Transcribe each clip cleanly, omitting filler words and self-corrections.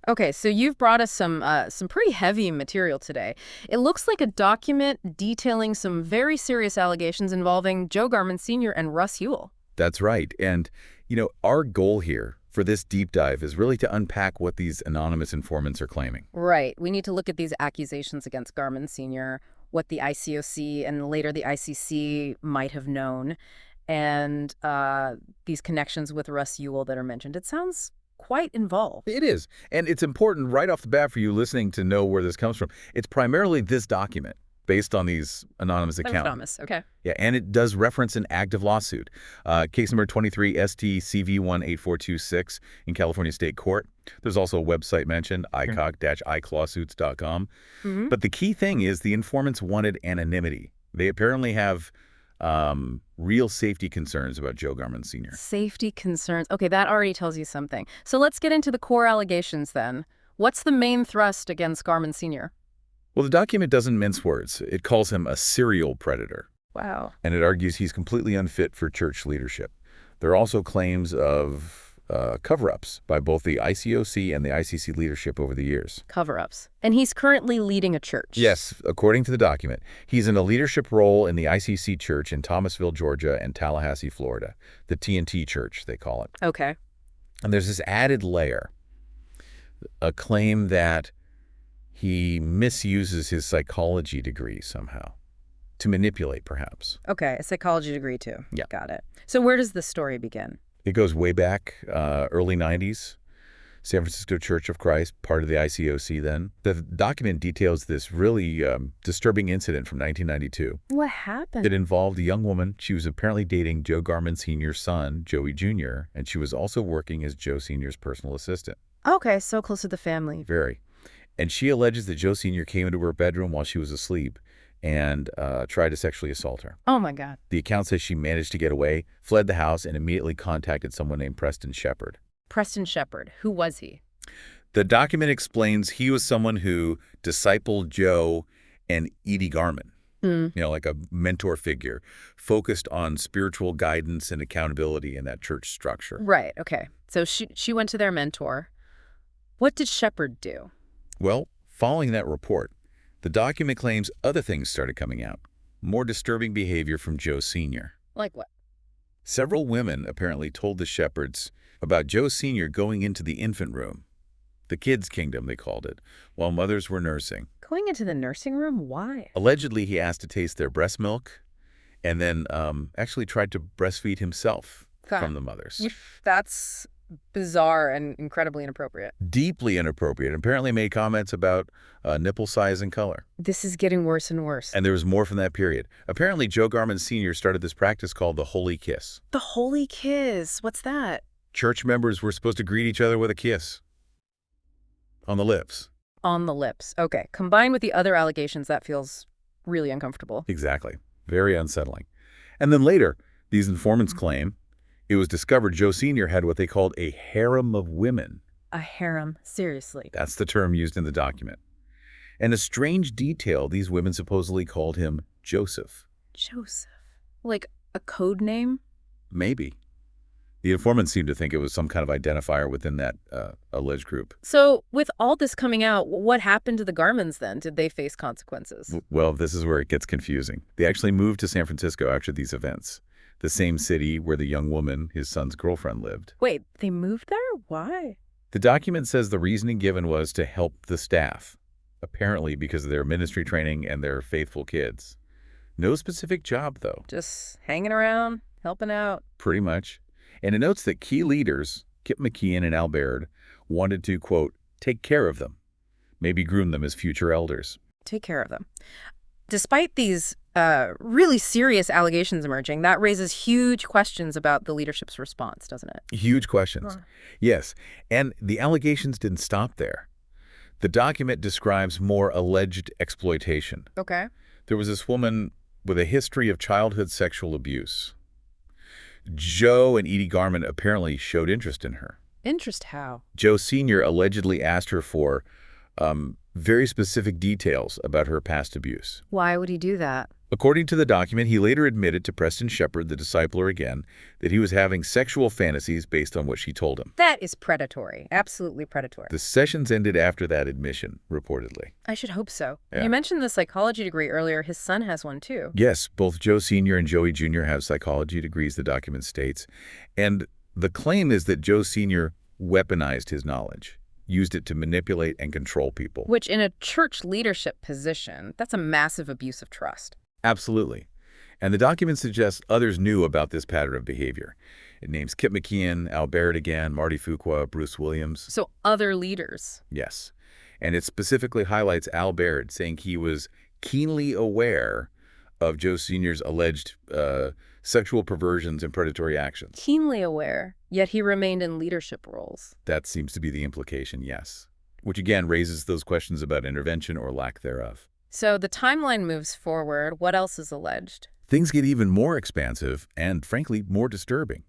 Okay, so you've brought us some pretty heavy material today. It looks like a document detailing some very serious allegations involving Joe Garmon Sr. and Russ Ewell. That's right. And, our goal here for this deep dive is really to unpack what these anonymous informants are claiming. Right. We need to look at these accusations against Garmon Sr., what the ICOC and later the ICC might have known, and these connections with Russ Ewell that are mentioned. It sounds quite involved. It is. And it's important right off the bat for you listening to know where this comes from. It's primarily this document based on these anonymous accounts. Anonymous, okay. Yeah, and it does reference an active lawsuit. Case number 23 STCV18426 in California State Court. There's also a website mentioned, icoc-iclawsuits.com. But the key thing is the informants wanted anonymity. They apparently have real safety concerns about Joe Garmon Sr. Safety concerns. Okay, that already tells you something. So let's get into the core allegations then. What's the main thrust against Garmon Sr.? Well, the document doesn't mince words. It calls him a serial predator. Wow. And it argues he's completely unfit for church leadership. There are also claims of cover-ups by both the ICOC and the ICC leadership over the years. Cover-ups. And he's currently leading a church. Yes, according to the document. He's in a leadership role in the ICC church in Thomasville, Georgia, and Tallahassee, Florida. The TNT church, they call it. Okay. And there's this added layer, a claim that he misuses his psychology degree somehow, to manipulate, perhaps. Okay, a psychology degree too. Yeah. Got it. So where does the story begin? It goes way back, early 90s, San Francisco Church of Christ, part of the ICOC then. The document details this really disturbing incident from 1992. What happened? It involved a young woman. She was apparently dating Joe Garmon Sr.'s son, Joey Jr., and she was also working as Joe Sr.'s personal assistant. Okay, so close to the family. Very. And she alleges that Joe Sr. came into her bedroom while she was asleep and tried to sexually assault her. Oh, my God. The account says she managed to get away, fled the house, and immediately contacted someone named Preston Shepard. Preston Shepard. Who was he? The document explains he was someone who discipled Joe and Edie Garmon, like a mentor figure, focused on spiritual guidance and accountability in that church structure. Right, okay. So she went to their mentor. What did Shepard do? Well, following that report, the document claims other things started coming out. More disturbing behavior from Joe Sr. Like what? Several women apparently told the Shepards about Joe Sr. going into the infant room, the kids' kingdom they called it, while mothers were nursing. Going into the nursing room? Why? Allegedly, he asked to taste their breast milk and then actually tried to breastfeed himself from the mothers. That's bizarre and incredibly inappropriate. Deeply inappropriate. Apparently made comments about nipple size and color. This is getting worse and worse. And there was more from that period. Apparently, Joe Garmon Sr. started this practice called the Holy Kiss. The Holy Kiss. What's that? Church members were supposed to greet each other with a kiss. On the lips. On the lips. Okay. Combined with the other allegations, that feels really uncomfortable. Exactly. Very unsettling. And then later, these informants claim it was discovered Joe Sr. had what they called a harem of women. A harem? Seriously? That's the term used in the document. And a strange detail, these women supposedly called him Joseph. Joseph? Like a code name? Maybe. The informants seemed to think it was some kind of identifier within that alleged group. So with all this coming out, what happened to the Garmons then? Did they face consequences? Well, this is where it gets confusing. They actually moved to San Francisco after these events. The same city where the young woman, his son's girlfriend, lived. Wait, they moved there? Why? The document says the reasoning given was to help the staff, apparently because of their ministry training and their faithful kids. No specific job, though. Just hanging around, helping out. Pretty much. And it notes that key leaders, Kip McKeon and Al Baird, wanted to, quote, take care of them, maybe groom them as future elders. Take care of them. Despite these really serious allegations emerging, that raises huge questions about the leadership's response, doesn't it? Huge questions. Yes. And the allegations didn't stop there. The document describes more alleged exploitation. Okay. There was this woman with a history of childhood sexual abuse. Joe and Edie Garmon apparently showed interest in her. Interest how? Joe Sr. allegedly asked her for very specific details about her past abuse. Why would he do that? According to the document, he later admitted to Preston Shepard, the discipler again, that he was having sexual fantasies based on what she told him. That is predatory. Absolutely predatory. The sessions ended after that admission, reportedly. I should hope so. Yeah. You mentioned the psychology degree earlier. His son has one, too. Yes, both Joe Sr. and Joey Jr. have psychology degrees, the document states. And the claim is that Joe Sr. weaponized his knowledge, used it to manipulate and control people. Which, in a church leadership position, that's a massive abuse of trust. Absolutely. And the document suggests others knew about this pattern of behavior. It names Kip McKeon, Al Baird again, Marty Fuqua, Bruce Williams. So other leaders. Yes. And it specifically highlights Al Baird, saying he was keenly aware of Joe Sr.'s alleged sexual perversions and predatory actions. Keenly aware, yet he remained in leadership roles. That seems to be the implication, yes. Which again raises those questions about intervention or lack thereof. So the timeline moves forward. What else is alleged? Things get even more expansive and, frankly, more disturbing.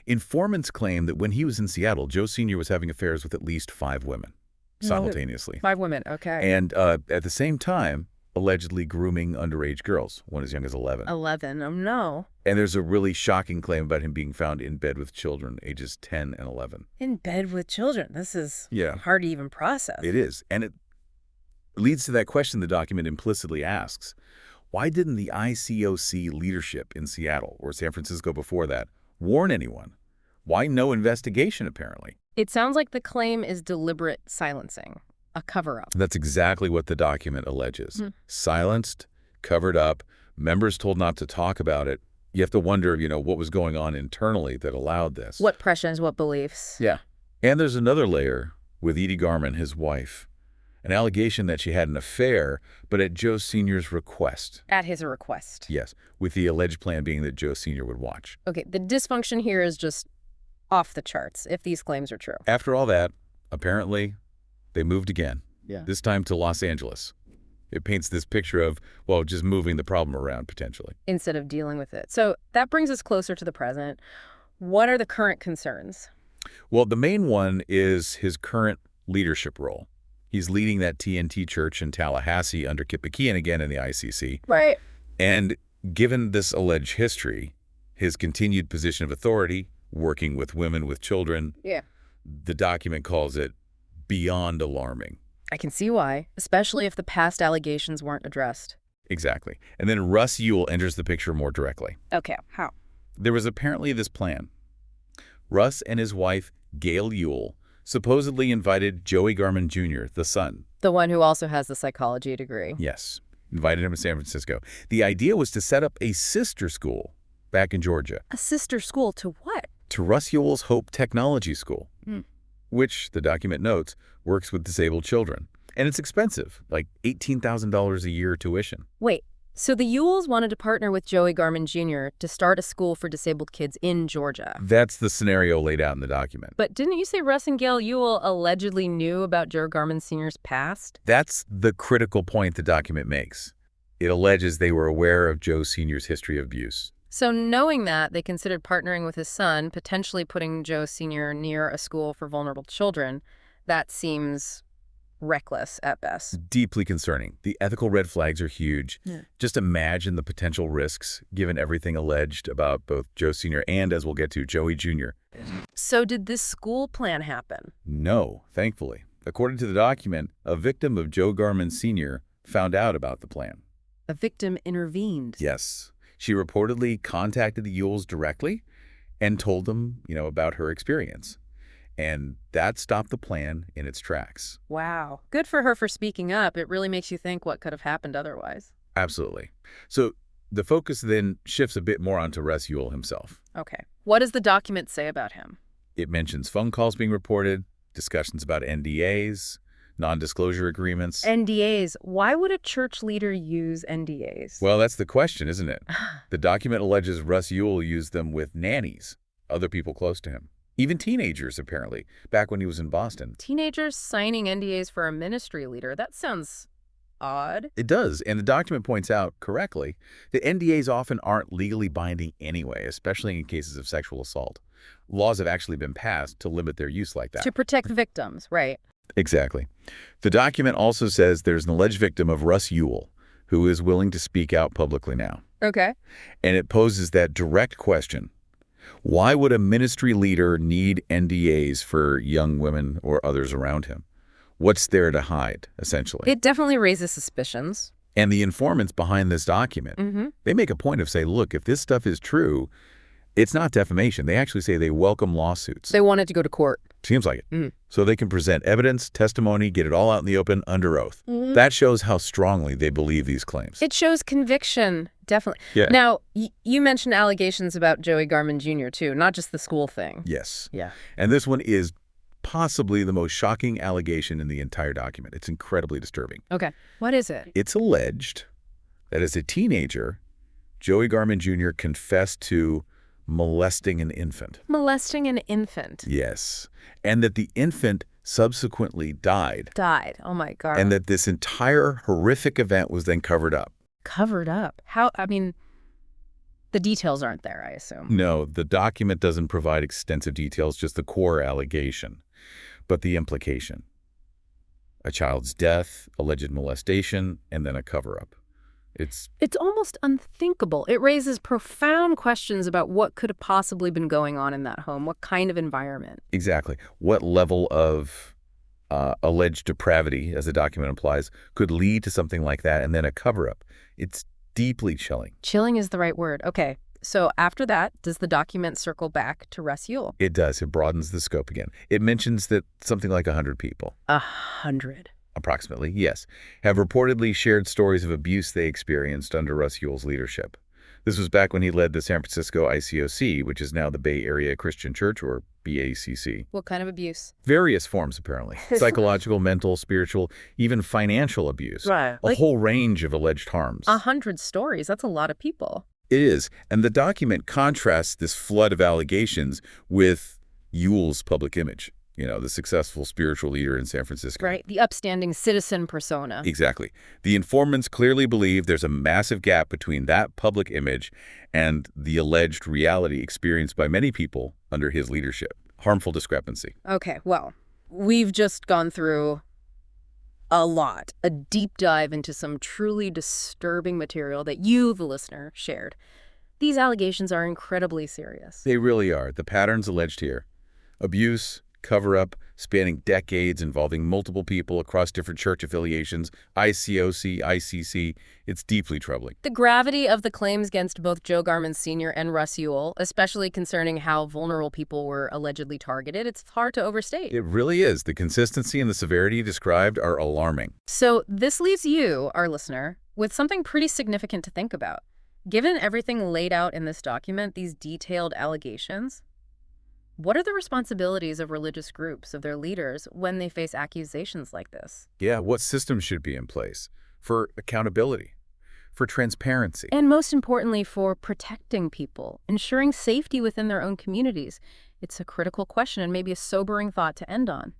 Informants claim that when he was in Seattle, Joe Sr. was having affairs with at least 5 women simultaneously. 5 women, okay. And at the same time, allegedly grooming underage girls, one as young as 11. 11, oh no. And there's a really shocking claim about him being found in bed with children, ages 10 and 11. In bed with children. This is Yeah. hard to even process. It is. And it leads to that question the document implicitly asks. Why didn't the ICOC leadership in Seattle, or San Francisco before that, warn anyone? Why no investigation, apparently? It sounds like the claim is deliberate silencing, a cover-up. That's exactly what the document alleges. Silenced, covered up, members told not to talk about it. You have to wonder, what was going on internally that allowed this. What pressures, what beliefs? Yeah. And there's another layer with Edie Garmon, his wife. An allegation that she had an affair, but at Joe Sr.'s request. At his request. Yes, with the alleged plan being that Joe Sr. would watch. Okay, the dysfunction here is just off the charts, if these claims are true. After all that, apparently, they moved again. Yeah. This time to Los Angeles. It paints this picture of, just moving the problem around, potentially. Instead of dealing with it. So that brings us closer to the present. What are the current concerns? Well, the main one is his current leadership role. He's leading that TNT church in Tallahassee under Kip McKeon again in the ICC. Right. And given this alleged history, his continued position of authority, working with women with children, the document calls it beyond alarming. I can see why, especially if the past allegations weren't addressed. Exactly. And then Russ Ewell enters the picture more directly. Okay, how? There was apparently this plan. Russ and his wife, Gail Ewell, supposedly invited Joey Garmon Jr., the son. The one who also has the psychology degree. Yes, invited him to San Francisco. The idea was to set up a sister school back in Georgia. A sister school to what? To Russ Ewell's Hope Technology School, which, the document notes, works with disabled children. And it's expensive, like $18,000 a year tuition. Wait, so the Ewells wanted to partner with Joey Garmon Jr. to start a school for disabled kids in Georgia. That's the scenario laid out in the document. But didn't you say Russ and Gail Ewell allegedly knew about Joe Garmon Sr.'s past? That's the critical point the document makes. It alleges they were aware of Joe Sr.'s history of abuse. So knowing that, they considered partnering with his son, potentially putting Joe Sr. near a school for vulnerable children. That seems reckless at best. Deeply concerning. The ethical red flags are huge. Just imagine the potential risks, given everything alleged about both Joe Sr. and, as we'll get to, Joey Jr. So did this school plan happen? No, thankfully. According to the document, a victim of Joe Garmon Sr. found out about the plan. A victim intervened. Yes. She reportedly contacted the Ewells directly and told them, about her experience. And that stopped the plan in its tracks. Wow. Good for her for speaking up. It really makes you think what could have happened otherwise. Absolutely. So the focus then shifts a bit more onto Russ Ewell himself. Okay. What does the document say about him? It mentions phone calls being reported, discussions about NDAs, non-disclosure agreements. NDAs. Why would a church leader use NDAs? Well, that's the question, isn't it? The document alleges Russ Ewell used them with nannies, other people close to him. Even teenagers, apparently, back when he was in Boston. Teenagers signing NDAs for a ministry leader. That sounds odd. It does, and the document points out, correctly, that NDAs often aren't legally binding anyway, especially in cases of sexual assault. Laws have actually been passed to limit their use like that. To protect victims, right. Exactly. The document also says there's an alleged victim of Russ Ewell who is willing to speak out publicly now. Okay. And it poses that direct question. Why would a ministry leader need NDAs for young women or others around him? What's there to hide, essentially? It definitely raises suspicions. And the informants behind this document, they make a point of saying, look, if this stuff is true, it's not defamation. They actually say they welcome lawsuits. They want it to go to court. Seems like it. So they can present evidence, testimony, get it all out in the open under oath. That shows how strongly they believe these claims. It shows conviction, definitely. Yeah. Now, you mentioned allegations about Joey Garmon Jr., too, not just the school thing. Yes. Yeah. And this one is possibly the most shocking allegation in the entire document. It's incredibly disturbing. Okay. What is it? It's alleged that as a teenager, Joey Garmon Jr. confessed to molesting an infant. Molesting an infant. Yes. And that the infant subsequently died. Died. Oh, my God. And that this entire horrific event was then covered up. Covered up? How? I mean, the details aren't there, I assume. No, the document doesn't provide extensive details, just the core allegation. But the implication. A child's death, alleged molestation, and then a cover-up. It's almost unthinkable. It raises profound questions about what could have possibly been going on in that home, what kind of environment. Exactly. What level of alleged depravity, as the document implies, could lead to something like that, and then a cover-up. It's deeply chilling. Chilling is the right word. Okay. So after that, does the document circle back to Russ Ewell? It does. It broadens the scope again. It mentions that something like 100 people. 100. Approximately, yes, have reportedly shared stories of abuse they experienced under Russ Ewell's leadership. This was back when he led the San Francisco ICOC, which is now the Bay Area Christian Church, or BACC. What kind of abuse? Various forms, apparently. Psychological, mental, spiritual, even financial abuse. Right. A whole range of alleged harms. 100 stories. That's a lot of people. It is. And the document contrasts this flood of allegations with Ewell's public image. You know, the successful spiritual leader in San Francisco. Right. The upstanding citizen persona. Exactly. The informants clearly believe there's a massive gap between that public image and the alleged reality experienced by many people under his leadership. Harmful discrepancy. Okay, well, we've just gone through a deep dive into some truly disturbing material that you, the listener, shared. These allegations are incredibly serious. They really are. The patterns alleged here. Abuse, cover-up, spanning decades, involving multiple people across different church affiliations, ICOC, ICC. It's deeply troubling. The gravity of the claims against both Joe Garmon Sr. and Russ Ewell, especially concerning how vulnerable people were allegedly targeted, it's hard to overstate. It really is. The consistency and the severity described are alarming. So this leaves you, our listener, with something pretty significant to think about. Given everything laid out in this document, these detailed allegations, what are the responsibilities of religious groups, of their leaders, when they face accusations like this? Yeah, what systems should be in place for accountability, for transparency? And most importantly, for protecting people, ensuring safety within their own communities. It's a critical question and maybe a sobering thought to end on.